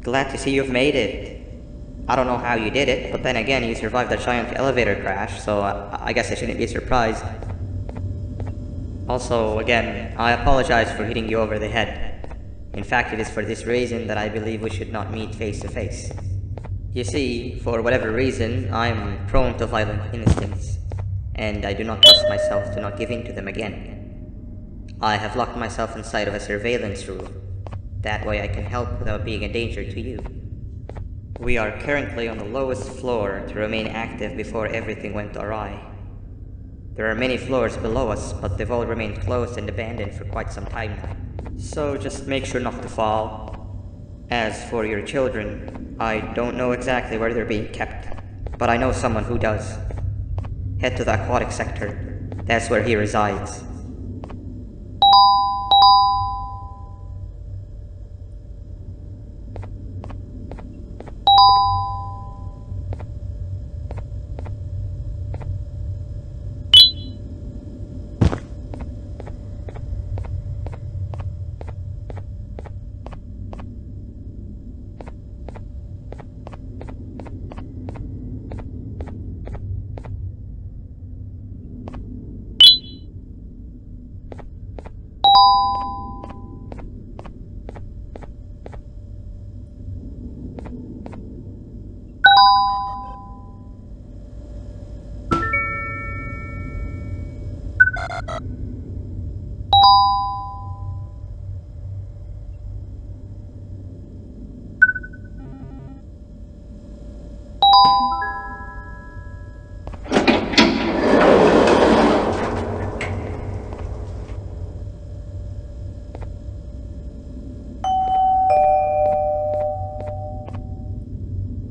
Glad to see you've made it. I don't know how you did it, but then again, you survived a giant elevator crash, so I guess I shouldn't be surprised. Also, again, I apologize for hitting you over the head. In fact, it is for this reason that I believe we should not meet face to face. You see, for whatever reason, I am prone to violent instincts, and I do not trust myself to not give in to them again. I have locked myself inside of a surveillance room. That way I can help without being a danger to you. We are currently on the lowest floor to remain active before everything went awry. There are many floors below us, but they've all remained closed and abandoned for quite some time now. So just make sure not to fall. As for your children, I don't know exactly where they're being kept, but I know someone who does. Head to the aquatic sector. That's where he resides.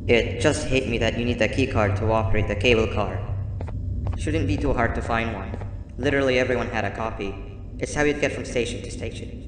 It just hit me that you need the keycard to operate the cable car. Shouldn't be too hard to find one. Literally everyone had a copy. It's how you'd get from station to station.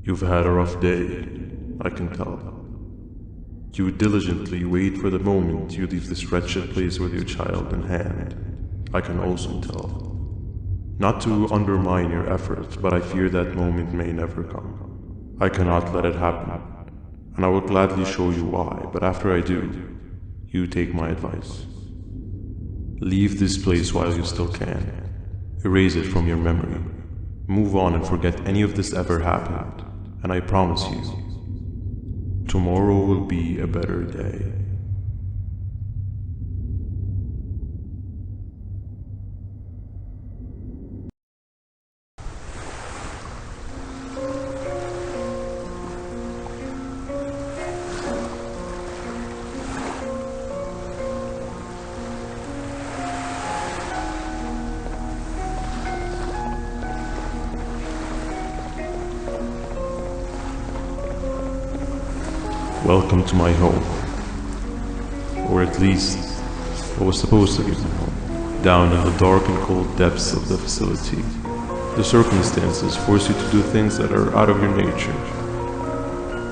You've had a rough day, I can tell. You diligently wait for the moment you leave this wretched place with your child in hand, I can also tell. Not to undermine your efforts, but I fear that moment may never come. I cannot let it happen, and I will gladly show you why, but after I do, you take my advice. Leave this place while you still can. Erase it from your memory. Move on and forget any of this ever happened, and I promise you, tomorrow will be a better day. Welcome to my home. Or at least, what was supposed to be my home. Down in the dark and cold depths of the facility, the circumstances force you to do things that are out of your nature.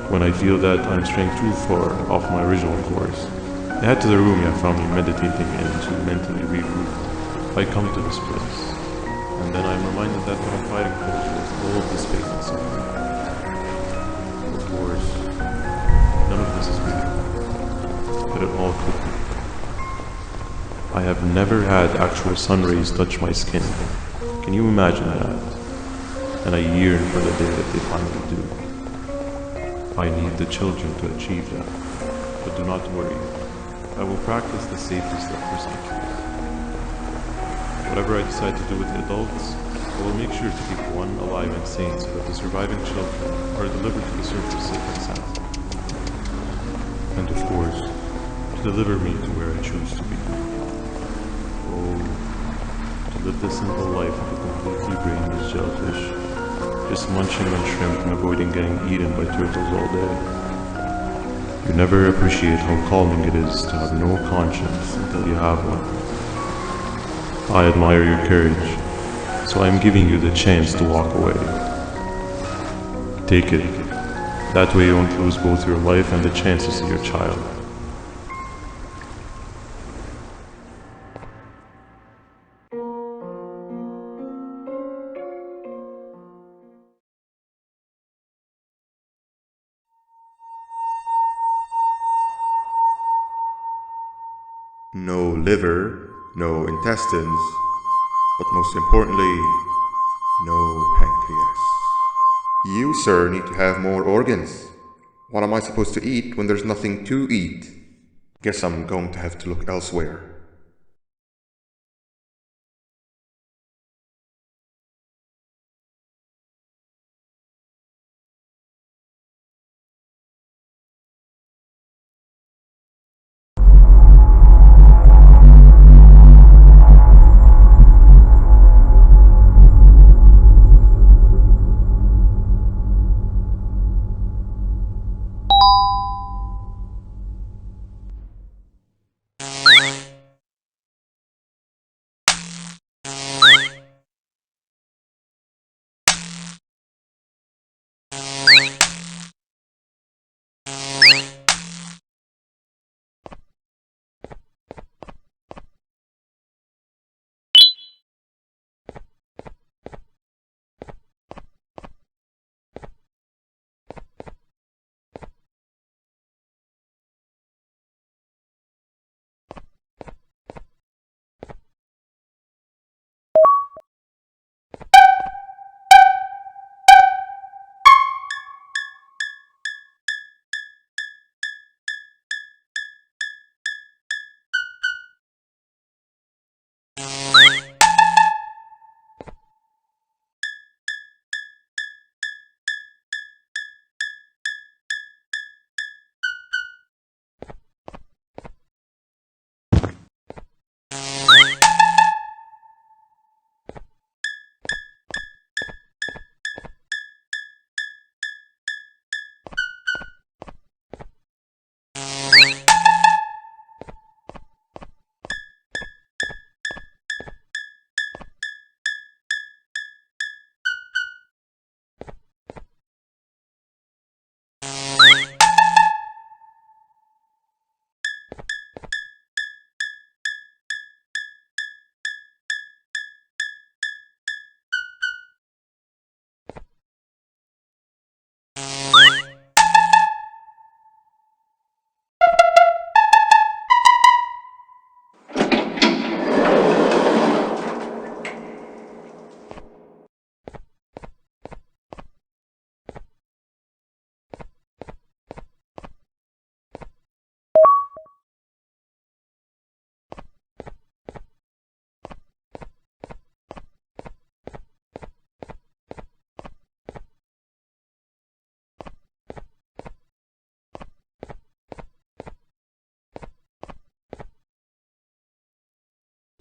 When I feel that I'm straying too far off my original course, I head to the room you found me meditating in to mentally regroup. I come to this place, and then I'm reminded that what I'm fighting for is all of this pain and suffering. Of course, none of this is real, but it all could be. I have never had actual sun rays touch my skin. Can you imagine that? And I yearn for the day that they finally do. I need the children to achieve that. But do not worry. I will practice the safety step procedures. Whatever I decide to do with the adults, I will make sure to keep one alive and sane so that the surviving children are delivered to the surface safe and sound. And of course, to deliver me to where I choose to be. Oh, to live the simple life of a completely brainless jellyfish, just munching on shrimp and avoiding getting eaten by turtles all day. You never appreciate how calming it is to have no conscience until you have one. I admire your courage, so I am giving you the chance to walk away. Take it. That way you won't lose both your life and the chance to see your child. no liver, no intestines, but most importantly, no pancreas. You, sir, need to have more organs. What am I supposed to eat when there's nothing to eat? Guess I'm going to have to look elsewhere.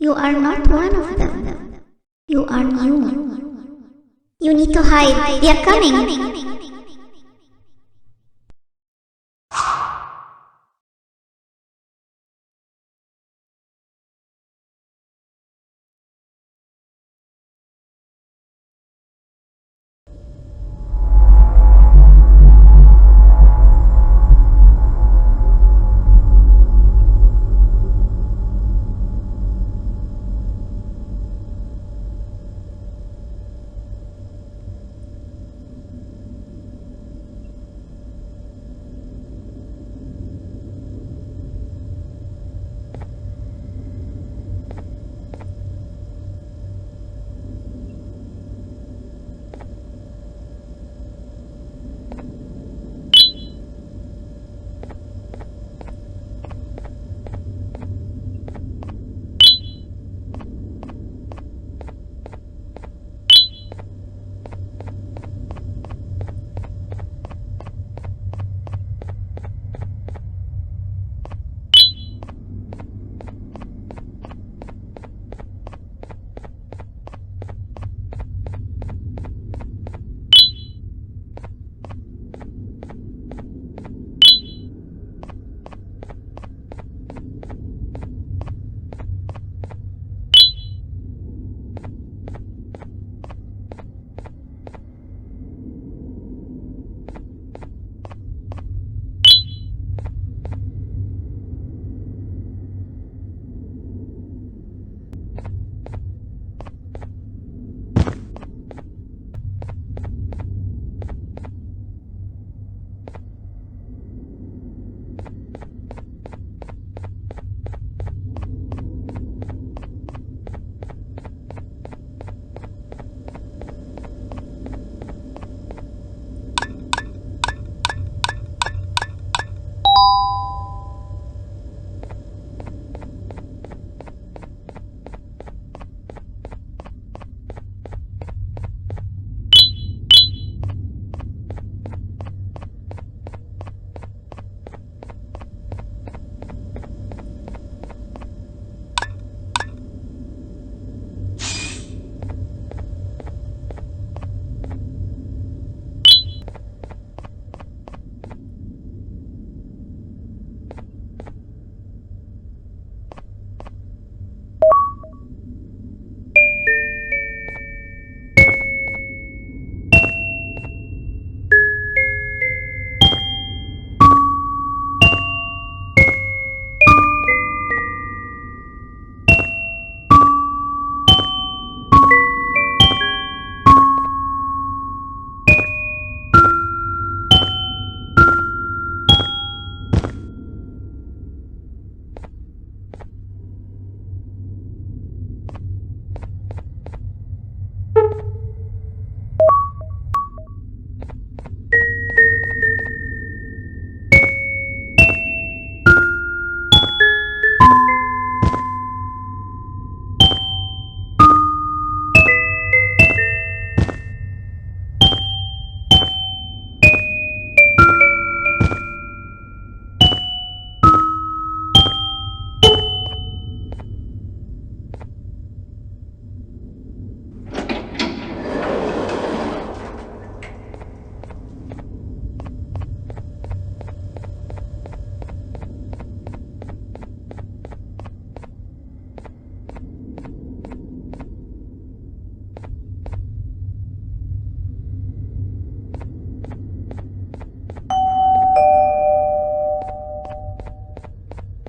You are not one of them. You are new. You need to hide. They are coming.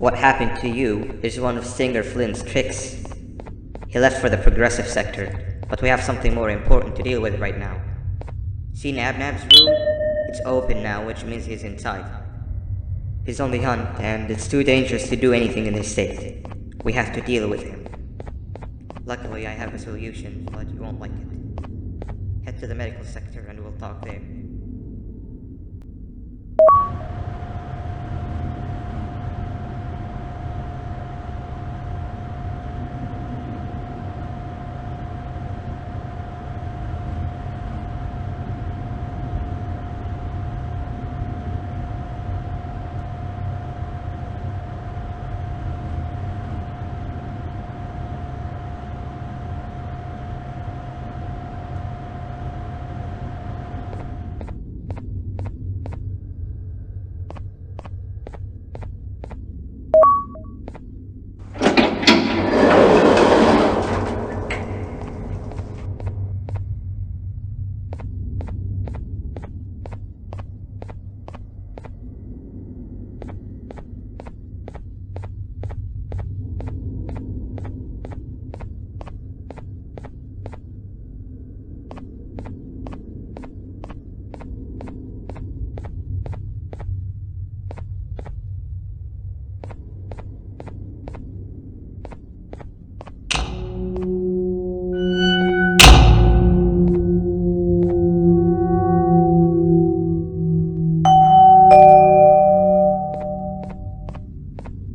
What happened to you is one of Stinger Flynn's tricks. He left for the progressive sector, but we have something more important to deal with right now. See Nabnab's room? It's open now, which means he's inside. He's on the hunt, and it's too dangerous to do anything in this state. We have to deal with him. Luckily, I have a solution, but you won't like it. Head to the medical sector and we'll talk there.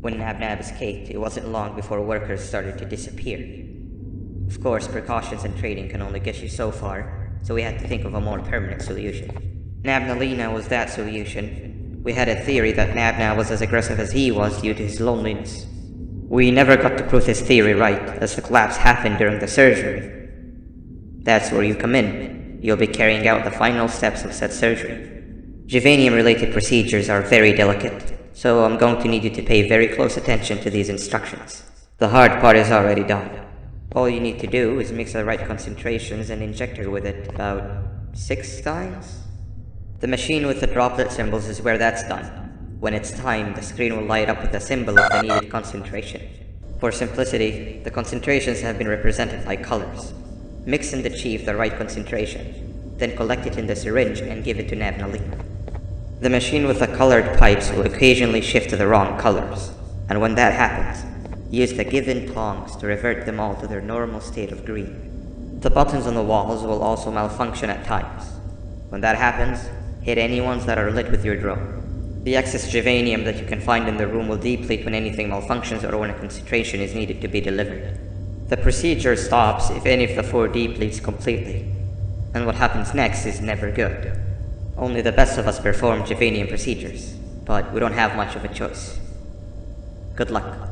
When Nabnab escaped, it wasn't long before workers started to disappear. Of course, precautions and trading can only get you so far, so we had to think of a more permanent solution. Nabnalina was that solution. We had a theory that Nabnab was as aggressive as he was due to his loneliness. We never got to prove this theory right, as the collapse happened during the surgery. That's where you come in. You'll be carrying out the final steps of said surgery. Juvanium-related procedures are very delicate, so I'm going to need you to pay very close attention to these instructions. The hard part is already done. All you need to do is mix the right concentrations and inject her with it about 6 times. The machine with the droplet symbols is where that's done. When it's timed, the screen will light up with a symbol of the needed concentration. For simplicity, the concentrations have been represented by colors. Mix and achieve the right concentration, then collect it in the syringe and give it to Nabnalina. The machine with the colored pipes will occasionally shift to the wrong colors, and when that happens, use the given tongs to revert them all to their normal state of green. The buttons on the walls will also malfunction at times. When that happens, hit any ones that are lit with your drone. The excess juvanium that you can find in the room will deplete when anything malfunctions or when a concentration is needed to be delivered. The procedure stops if any of the 4 depletes completely, and what happens next is never good. Only the best of us perform juvanium procedures, but we don't have much of a choice. Good luck.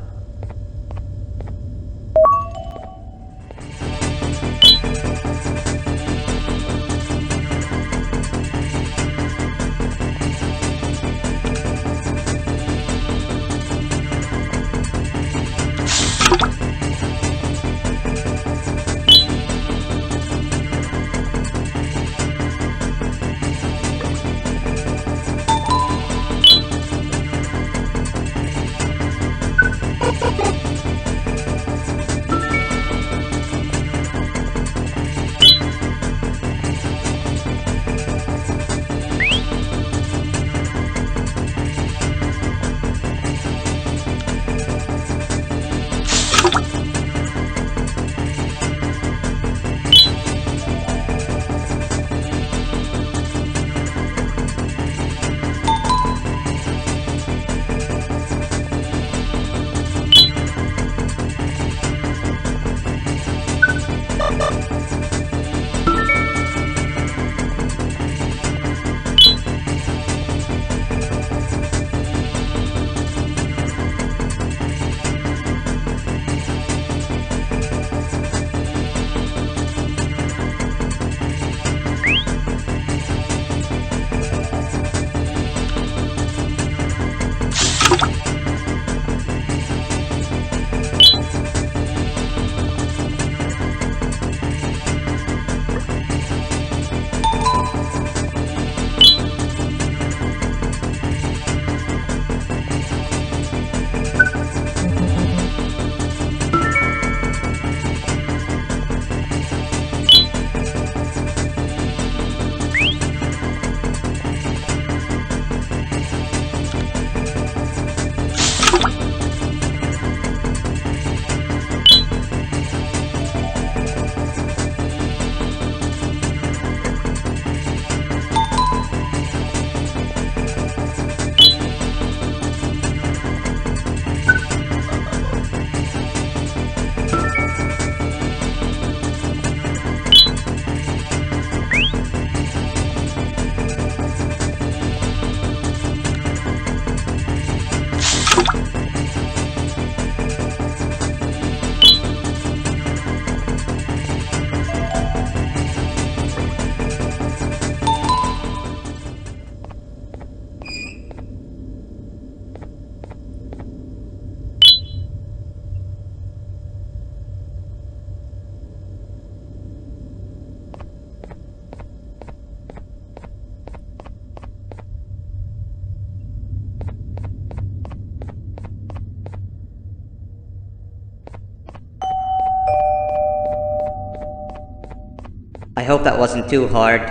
I hope that wasn't too hard.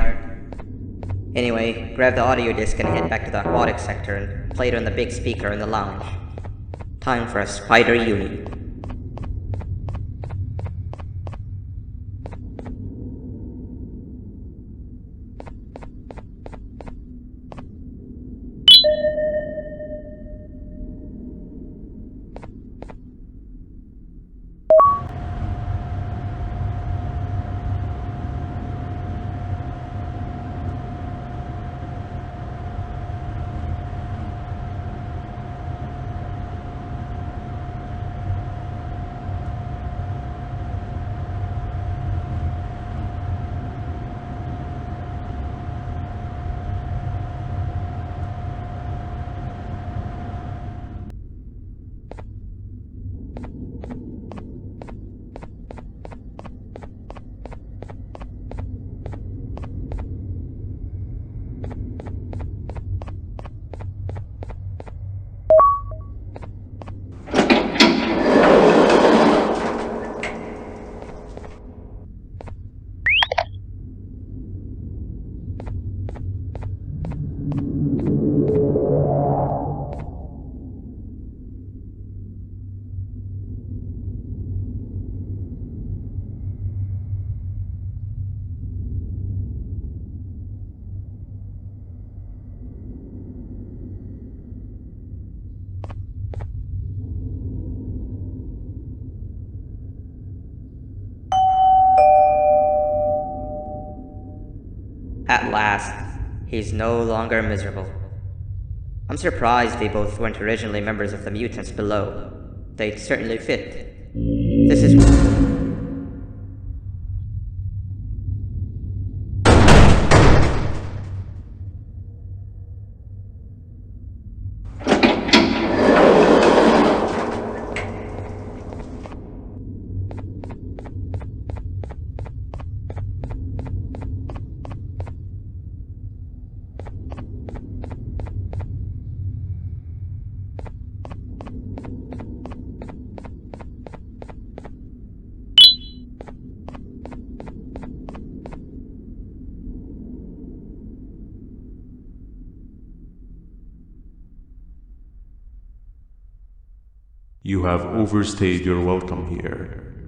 Anyway, grab the audio disc and head back to the aquatic sector and play it on the big speaker in the lounge. Time for a spider uni. At last, he's no longer miserable. I'm surprised they both weren't originally members of the mutants below. They'd certainly fit. This is... You have overstayed your welcome here.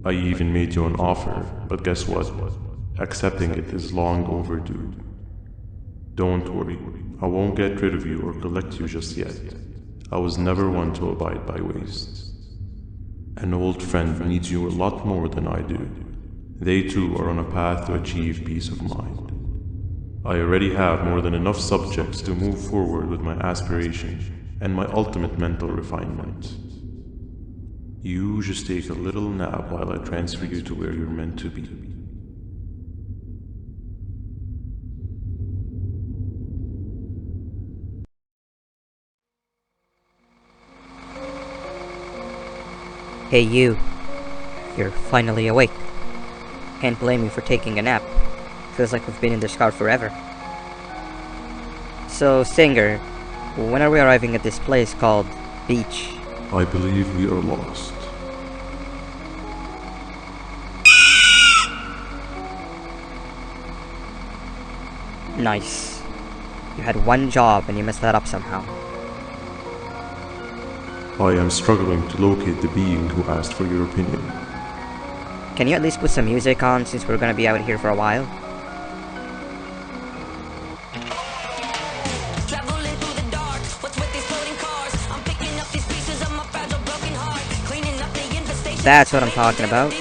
I even made you an offer, but guess what? Accepting it is long overdue. Don't worry, I won't get rid of you or collect you just yet. I was never one to abide by waste. An old friend needs you a lot more than I do. They too are on a path to achieve peace of mind. I already have more than enough subjects to move forward with my aspiration and my ultimate mental refinement. You just take a little nap while I transfer you to where you're meant to be. Hey you. You're finally awake. Can't blame you for taking a nap. Feels like we've been in this car forever. So, Singer, when are we arriving at this place called Beach? I believe we are lost. Nice. You had one job and you messed that up somehow. I am struggling to locate the being who asked for your opinion. Can you at least put some music on since we're gonna be out here for a while? That's what I'm talking about.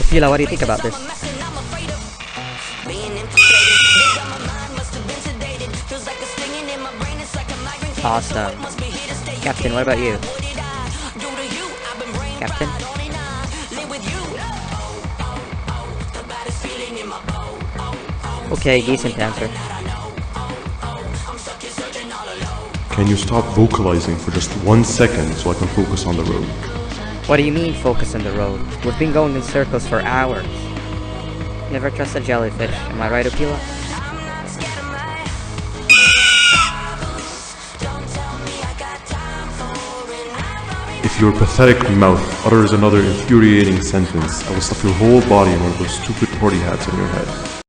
Fila, what do you think about this? Awesome. Captain, what about you? Captain? Okay, decent answer. Can you stop vocalizing for just 1 second so I can focus on the road? What do you mean, focus on the road? We've been going in circles for hours. Never trust a jellyfish, am I right, Opila? If your pathetic mouth utters another infuriating sentence, I will stuff your whole body in one of those stupid party hats on your head.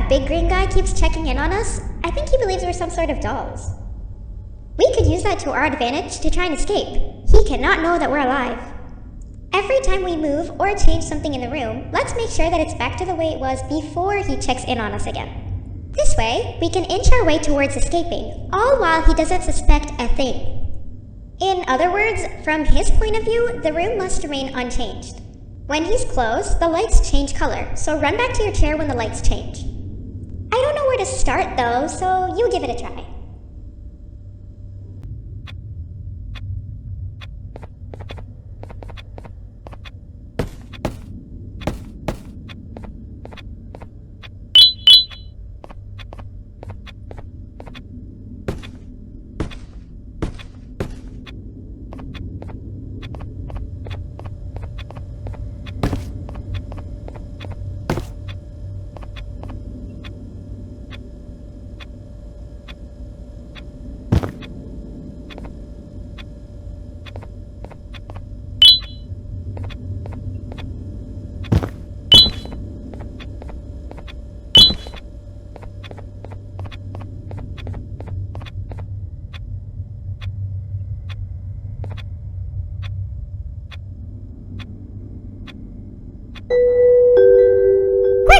Big green guy keeps checking in on us. I think he believes we're some sort of dolls. We could use that to our advantage to try and escape. He cannot know that we're alive. Every time we move or change something in the room, let's make sure that it's back to the way it was before he checks in on us again. This way, we can inch our way towards escaping, all while he doesn't suspect a thing. In other words, from his point of view, the room must remain unchanged. When he's closed, the lights change color, so run back to your chair when the lights change. I don't know where to start though, so you give it a try.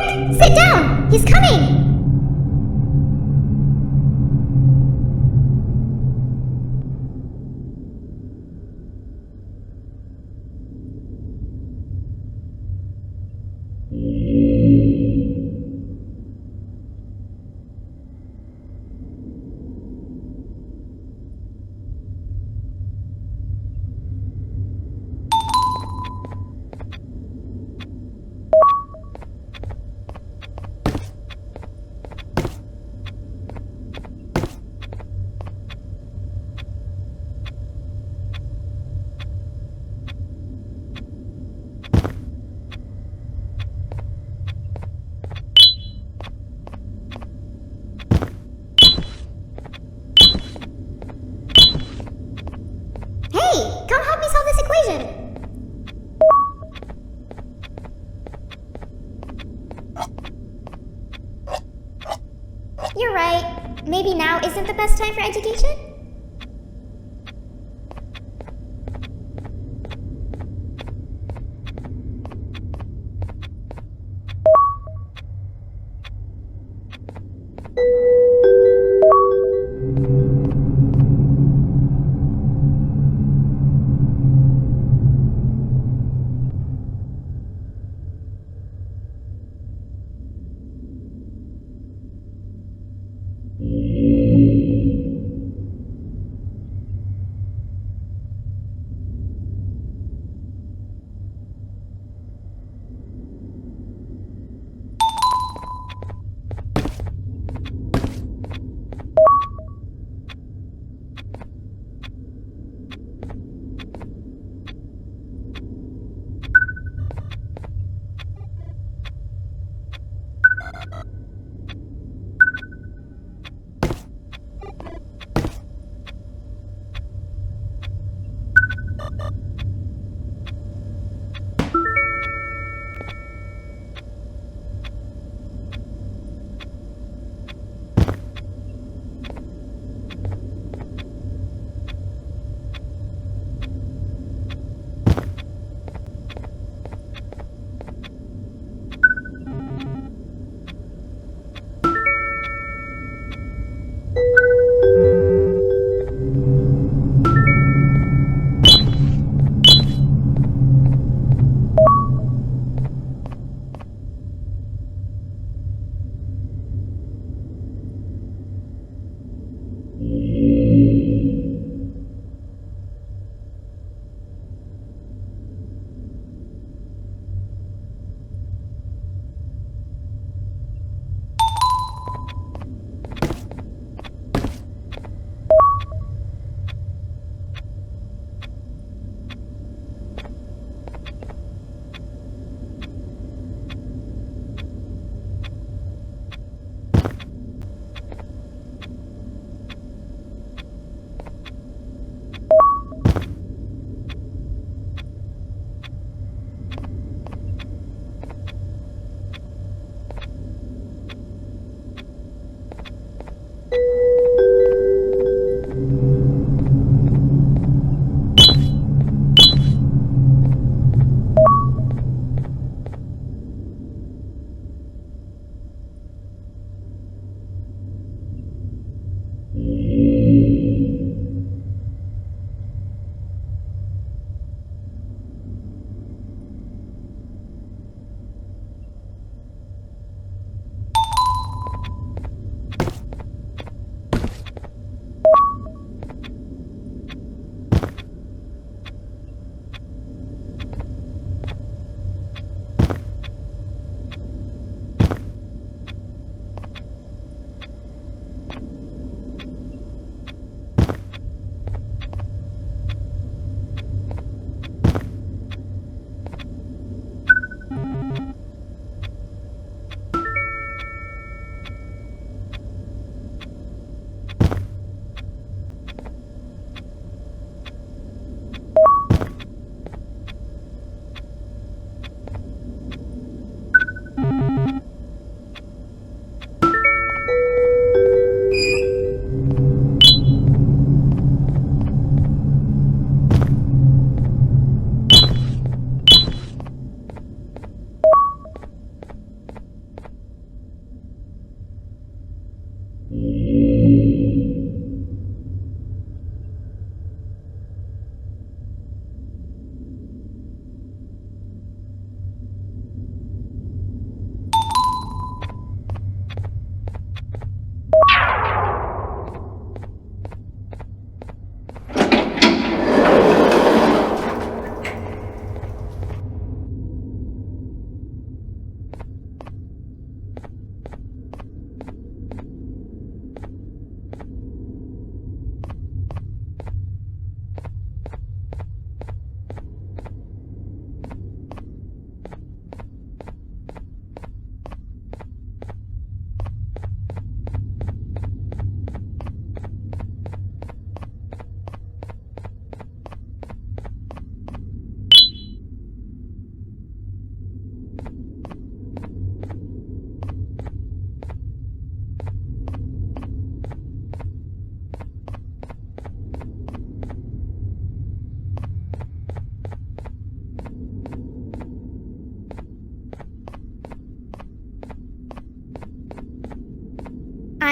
Quick! Sit down! He's coming! Hey, come help me solve this equation! You're right. Maybe now isn't the best time for education?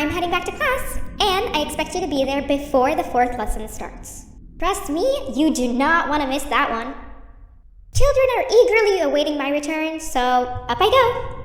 I'm heading back to class, and I expect you to be there before the 4th lesson starts. Trust me, you do not want to miss that one. Children are eagerly awaiting my return, so up I go.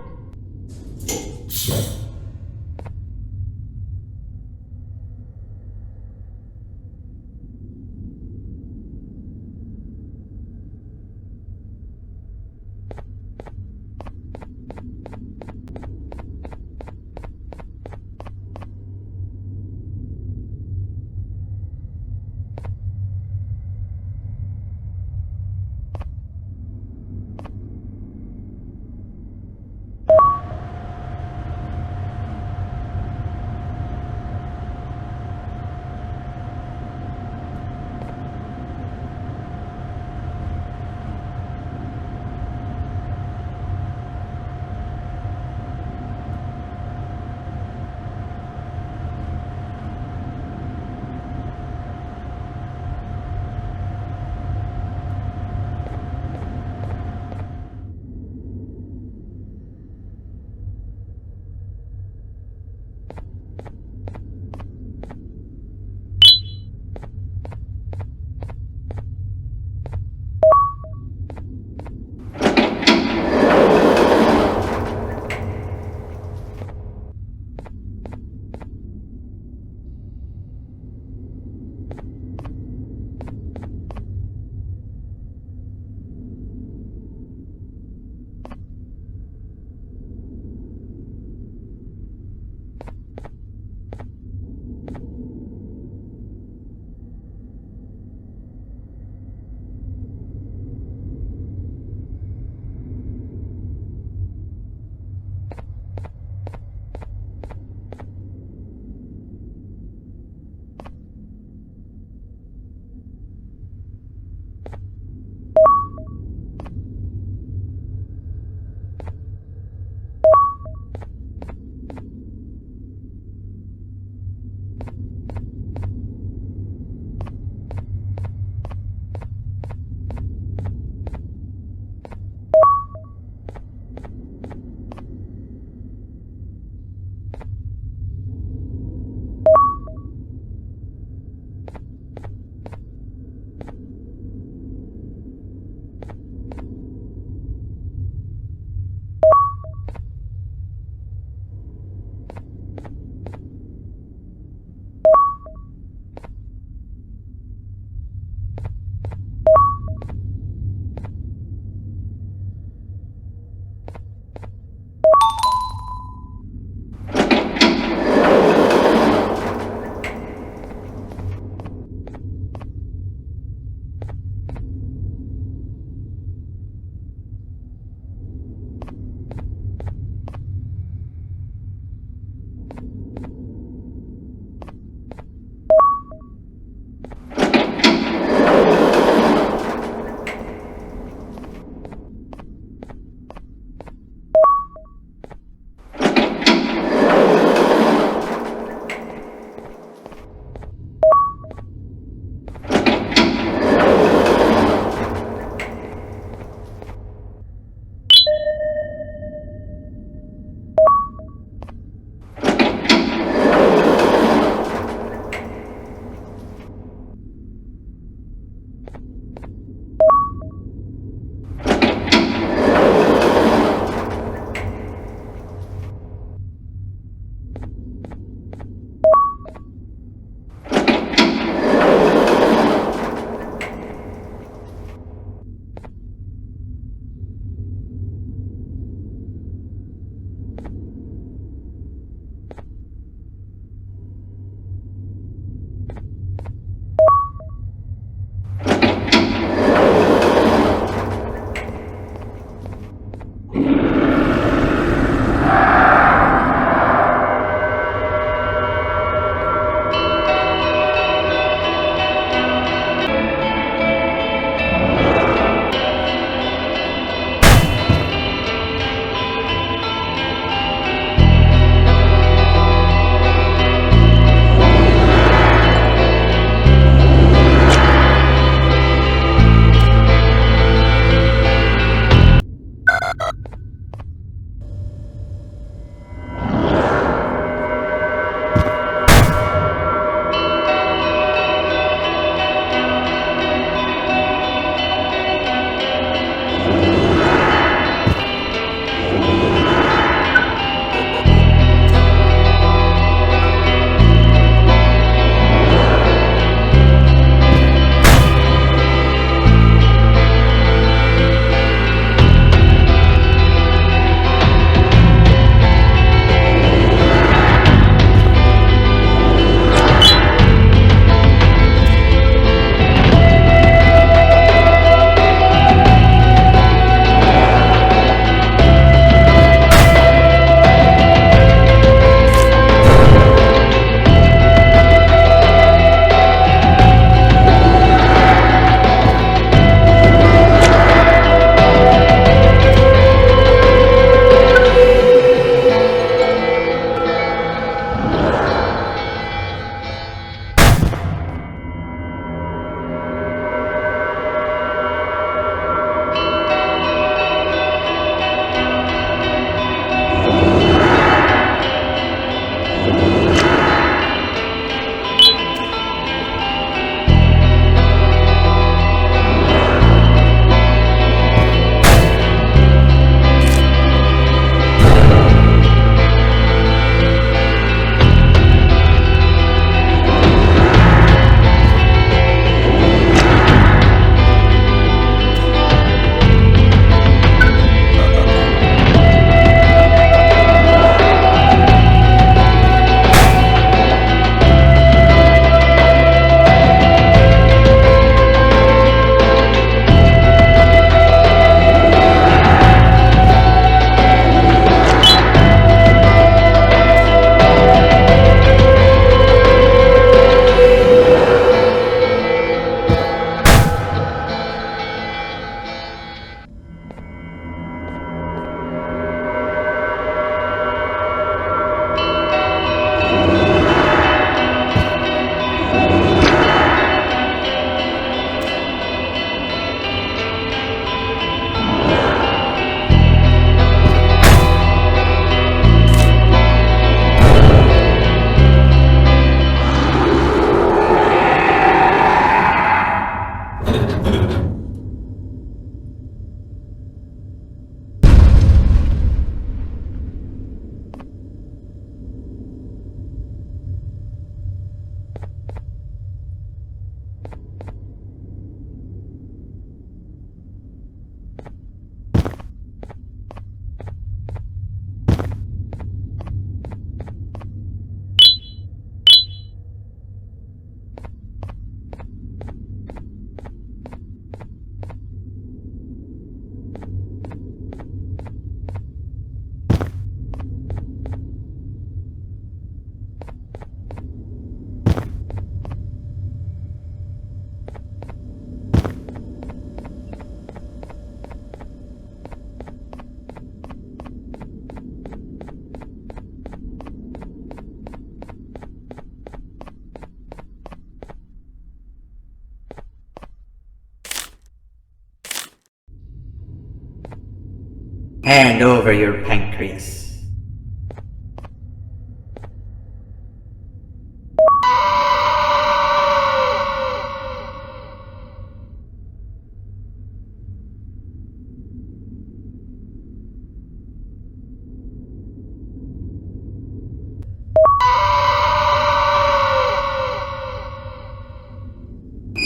Hand over your pancreas.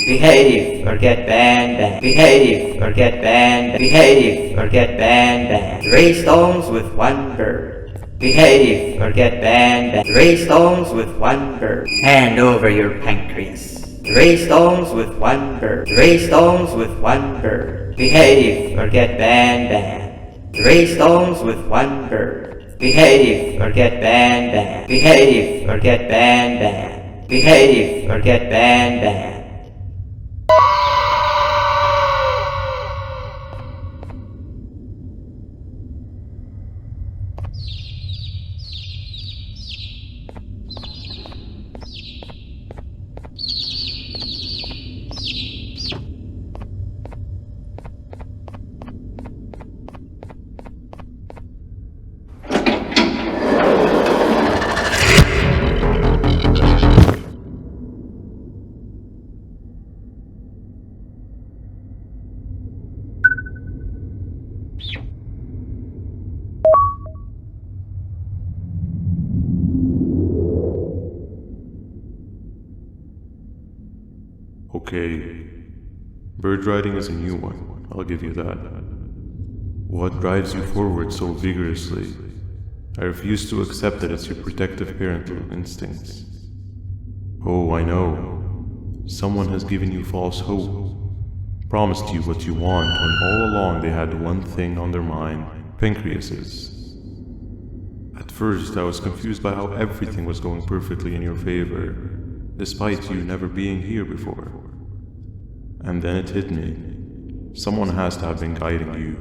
Behave or get banned. Behave or get banned. Behave or get banned. 3 stones with 1 bird. Behave or get banned. 3 stones with 1 bird. Hand over your pancreas. 3 stones with 1 bird. 3 stones with 1 bird. Behave or get banned. 3 stones with 1 bird. Behave or get banned. Behave or get banned. Behave or get banned. Okay, bird riding is a new one, I'll give you that. What drives you forward so vigorously? I refuse to accept that it's your protective parental instincts. Oh, I know. Someone has given you false hope, promised you what you want when all along they had one thing on their mind, pancreases. At first I was confused by how everything was going perfectly in your favor, despite you never being here before. And then it hit me. Someone has to have been guiding you.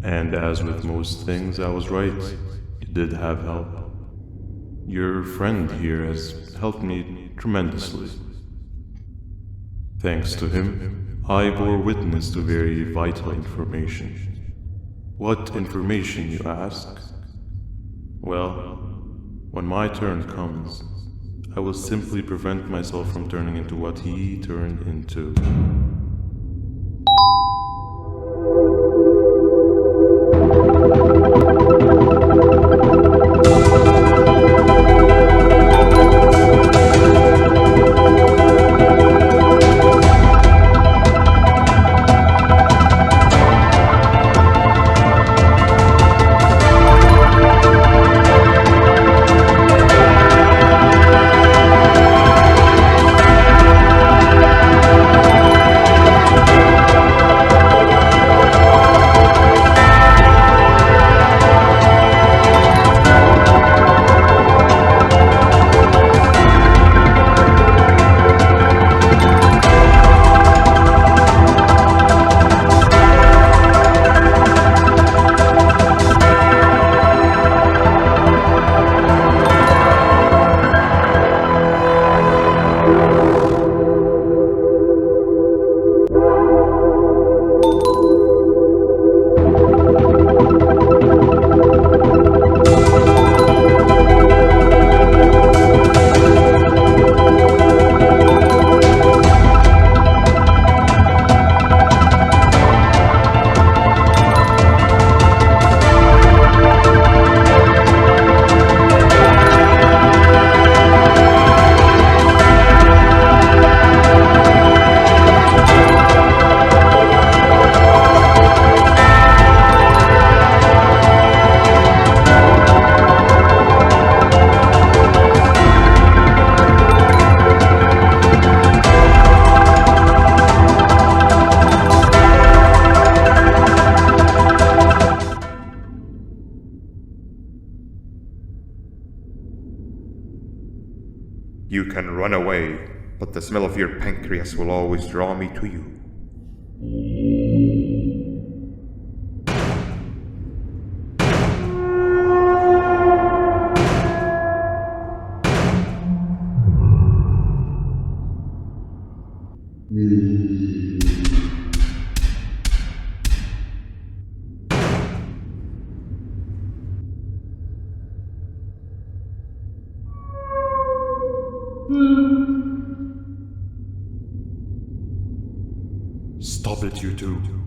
And as with most things, I was right. You did have help. Your friend here has helped me tremendously. Thanks to him, I bore witness to very vital information. What information, you ask? Well, when my turn comes, I will simply prevent myself from turning into what he turned into. You can run away, but the smell of your pancreas will always draw me to you. Stop it, you two.